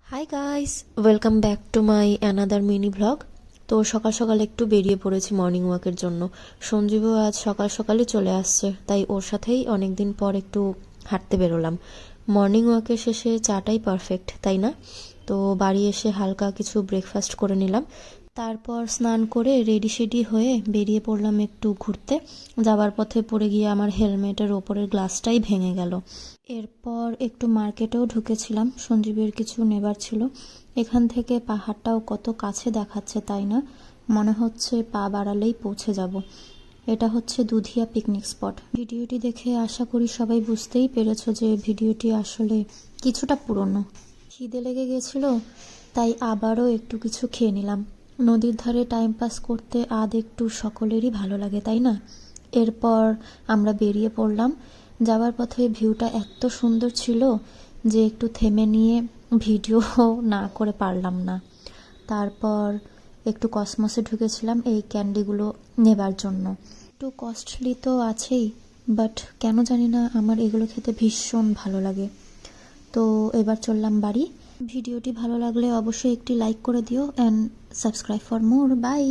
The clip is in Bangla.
Hi guys, welcome back to my another mini vlog. তো সকাল সকাল একটু বেরিয়ে পড়েছি মর্নিং ওয়াকের জন্য। সঞ্জীবও আজ সকাল সকালই চলে আসছে, তাই ওর সাথেই অনেকদিন পর একটু হাঁটতে বেরোলাম। মর্নিং ওয়াকের শেষে চাটাই পারফেক্ট, তাই না? তো বাড়ি এসে হালকা কিছু ব্রেকফাস্ট করে নিলাম, তারপর স্নান করে রেডি শেডি হয়ে বেরিয়ে পড়লাম একটু ঘুরতে। যাবার পথে পড়ে গিয়ে আমার হেলমেটের ওপরের গ্লাসটাই ভেঙে গেল। এরপর একটু মার্কেটেও ঢুকেছিলাম, সঞ্জীবের কিছু নেবার ছিল। এখান থেকে পাহাড়টাও কত কাছে দেখাচ্ছে, তাই না? মনে হচ্ছে পা বাড়ালেই পৌঁছে যাব। এটা হচ্ছে দুধিয়া পিকনিক স্পট। ভিডিওটি দেখে আশা করি সবাই বুঝতেই পেরেছো যে ভিডিওটি আসলে কিছুটা পুরনো। খিদে লেগে গেছিল, তাই আবারও একটু কিছু খেয়ে নিলাম। নদীর ধারে টাইম পাস করতে একটু সকলেরই ভালো লাগে, তাই না? এরপর আমরা বেরিয়ে পড়লাম। যাওয়ার পথে ভিউটা এত সুন্দর ছিল যে একটু থেমে নিয়ে ভিডিও না করে পারলাম না। তারপর একটু কসমসে ঢুকেছিলাম এই ক্যান্ডিগুলো নেবার জন্য। একটু কস্টলি তো আছেই, বাট কেন জানি না আমার এগুলো খেতে ভীষণ ভালো লাগে। তো এবার চললাম বাড়ি। ভিডিওটি ভালো লাগলে অবশ্যই একটি লাইক করে দিও and subscribe for more. By.